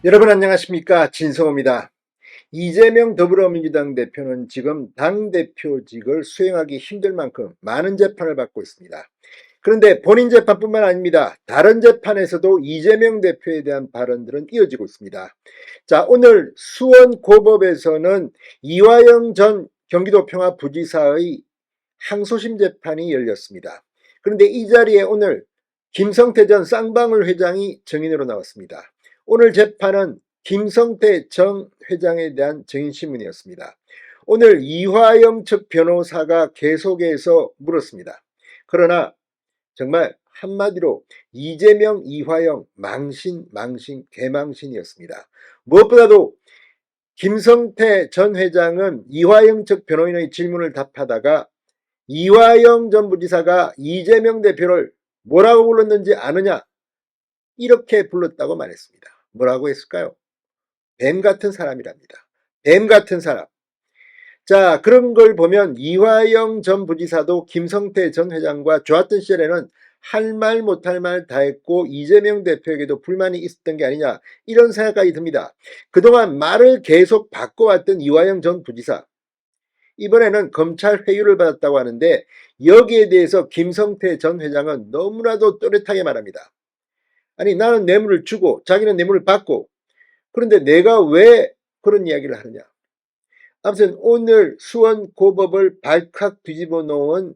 여러분 안녕하십니까, 진성호입니다. 이재명 더불어민주당 대표는 지금 당대표직을 수행하기 힘들 만큼 많은 재판을 받고 있습니다. 그런데 본인 재판뿐만 아닙니다. 다른 재판에서도 이재명 대표에 대한 발언들은 이어지고 있습니다. 자, 오늘 수원고법에서는 이화영 전 경기도 평화부지사의 항소심 재판이 열렸습니다. 그런데 이 자리에 오늘 김성태 전 쌍방울 회장이 증인으로 나왔습니다. 오늘 재판은 김성태 전 회장에 대한 증인신문이었습니다. 오늘 이화영 측 변호사가 계속해서 물었습니다. 그러나 정말 한마디로 이재명, 이화영 망신, 개망신이었습니다. 무엇보다도 김성태 전 회장은 이화영 측 변호인의 질문을 답하다가 이화영 전 부지사가 이재명 대표를 뭐라고 불렀는지 아느냐? 이렇게 불렀다고 말했습니다. 뭐라고 했을까요? 뱀 같은 사람이랍니다. 뱀 같은 사람. 자, 그런 걸 보면 이화영 전 부지사도 김성태 전 회장과 좋았던 시절에는 할 말 못할 말 다 했고 이재명 대표에게도 불만이 있었던 게 아니냐, 이런 생각까지 듭니다. 그동안 말을 계속 바꿔왔던 이화영 전 부지사, 이번에는 검찰 회유를 받았다고 하는데 여기에 대해서 김성태 전 회장은 너무나도 또렷하게 말합니다. 아니, 나는 뇌물을 주고 자기는 뇌물을 받고, 그런데 내가 왜 그런 이야기를 하느냐. 아무튼 오늘 수원고법을 발칵 뒤집어 놓은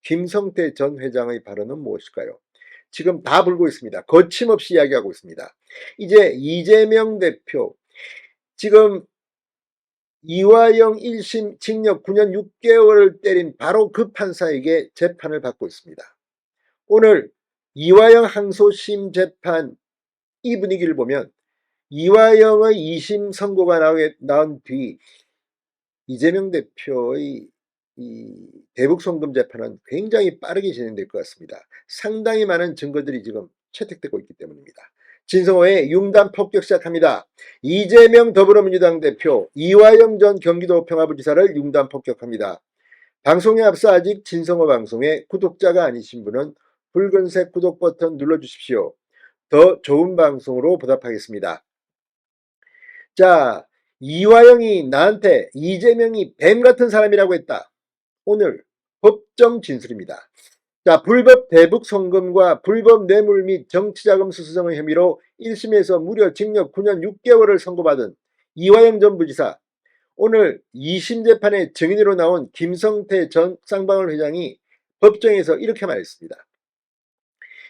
김성태 전 회장의 발언은 무엇일까요? 지금 다 불고 있습니다. 거침없이 이야기하고 있습니다. 이제 이재명 대표, 지금 이화영 1심 징역 9년 6개월을 때린 바로 그 판사에게 재판을 받고 있습니다. 오늘 이화영 항소심 재판, 이 분위기를 보면 이화영의 2심 선고가 나온 뒤 이재명 대표의 이 대북 송금 재판은 굉장히 빠르게 진행될 것 같습니다. 상당히 많은 증거들이 지금 채택되고 있기 때문입니다. 진성호의 융단 폭격 시작합니다. 이재명 더불어민주당 대표, 이화영 전 경기도 평화부지사를 융단 폭격합니다. 방송에 앞서 아직 진성호 방송에 구독자가 아니신 분은 붉은색 구독 버튼 눌러주십시오. 더 좋은 방송으로 보답하겠습니다. 자, 이화영이 나한테 이재명이 뱀 같은 사람이라고 했다. 오늘 법정 진술입니다. 자, 불법 대북 송금과 불법 뇌물 및 정치자금 수수성의 혐의로 1심에서 무려 징역 9년 6개월을 선고받은 이화영 전 부지사, 오늘 2심 재판에 증인으로 나온 김성태 전 쌍방울 회장이 법정에서 이렇게 말했습니다.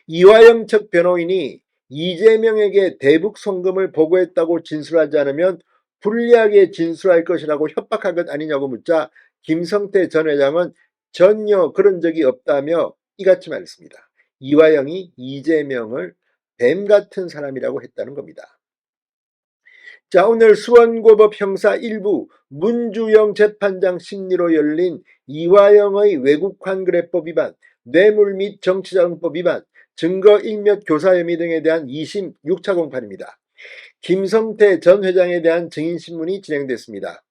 이화영 측 변호인이 이재명에게 대북 송금을 보고했다고 진술하지 않으면 불리하게 진술할 것이라고 협박한 것 아니냐고 묻자 김성태 전 회장은 전혀 그런 적이 없다며 이같이 말했습니다. 이화영이 이재명을 뱀 같은 사람이라고 했다는 겁니다. 자, 오늘 수원고법 형사 1부 문주영 재판장 심리로 열린 이화영의 외국환거래법 위반, 뇌물 및 정치자금법 위반, 증거인멸 교사 혐의 등에 대한 2심 6차 공판입니다. 김성태 전 회장에 대한 증인신문이 진행됐습니다.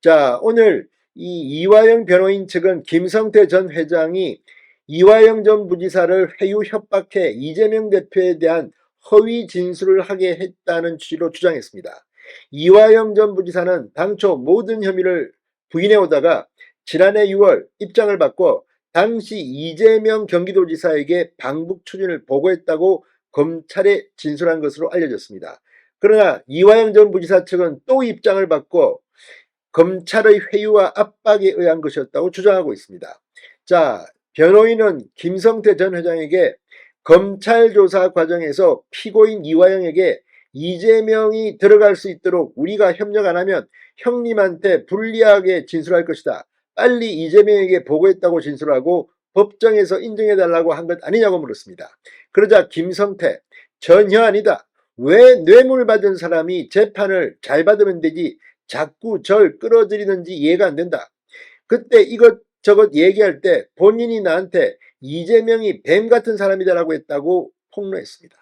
자, 오늘 이 이화영 변호인 측은 김성태 전 회장이 이화영 전 부지사를 회유 협박해 이재명 대표에 대한 허위 진술을 하게 했다는 취지로 주장했습니다. 이화영 전 부지사는 당초 모든 혐의를 부인해 오다가 지난해 6월 입장을 바꿔 당시 이재명 경기도지사에게 방북 추진을 보고했다고 검찰에 진술한 것으로 알려졌습니다. 그러나 이화영 전 부지사 측은 또 입장을 바꿔 검찰의 회유와 압박에 의한 것이었다고 주장하고 있습니다. 자, 변호인은 김성태 전 회장에게 검찰 조사 과정에서 피고인 이화영에게 이재명이 들어갈 수 있도록 우리가 협력 안 하면 형님한테 불리하게 진술할 것이다. 빨리 이재명에게 보고했다고 진술하고 법정에서 인정해달라고 한 것 아니냐고 물었습니다. 그러자 김성태, 전혀 아니다. 왜 뇌물 받은 사람이 재판을 잘 받으면 되지 자꾸 절 끌어들이는지 이해가 안 된다. 그때 이것저것 얘기할 때 본인이 나한테 이재명이 뱀 같은 사람이다라고 했다고 폭로했습니다.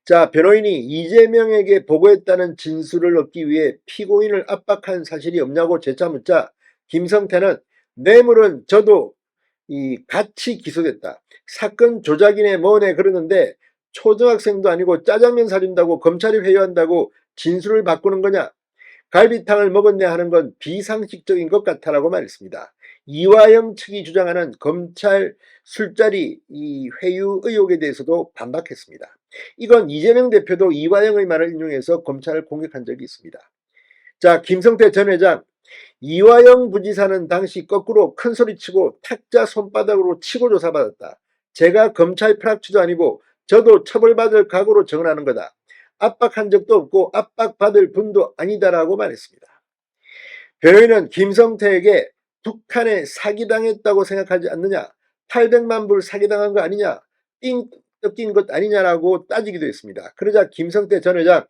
자, 변호인이 이재명에게 보고했다는 진술을 얻기 위해 피고인을 압박한 사실이 없냐고 재차 묻자 김성태는 뇌물은 저도 같이 기소됐다. 사건 조작이네 뭐네 그러는데 초등학생도 아니고 짜장면 사준다고 검찰이 회유한다고 진술을 바꾸는 거냐? 갈비탕을 먹었네 하는 건 비상식적인 것 같아라고 말했습니다. 이화영 측이 주장하는 검찰 술자리 이 회유 의혹에 대해서도 반박했습니다. 이건 이재명 대표도 이화영의 말을 인용해서 검찰을 공격한 적이 있습니다. 자, 김성태 전 회장, 이화영 부지사는 당시 거꾸로 큰 소리치고 탁자 손바닥으로 치고 조사받았다. 제가 검찰 프락추도 아니고 저도 처벌받을 각오로 정언하는 거다. 압박한 적도 없고 압박받을 분도 아니다라고 말했습니다. 변호인은 김성태에게 북한에 사기당했다고 생각하지 않느냐, 800만 불 사기당한 거 아니냐, 삥 뜯긴 것 아니냐라고 따지기도 했습니다. 그러자 김성태 전 회장,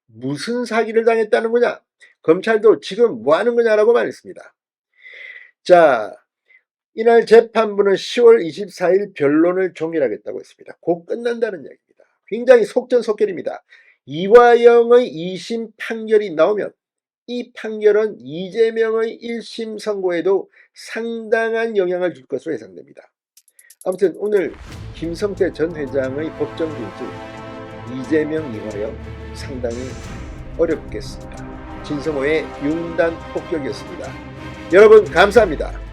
무슨 사기를 당했다는 거냐, 검찰도 지금 뭐 하는 거냐라고 말했습니다. 자, 이날 재판부는 10월 24일 변론을 종결하겠다고 했습니다. 곧 끝난다는 이야기입니다. 굉장히 속전속결입니다. 이화영의 2심 판결이 나오면 이 판결은 이재명의 1심 선고에도 상당한 영향을 줄 것으로 예상됩니다. 아무튼 오늘 김성태 전 회장의 법정 진술, 이재명, 이화영 상당히 어렵겠습니다. 진성호의 융단 폭격이었습니다. 여러분 감사합니다.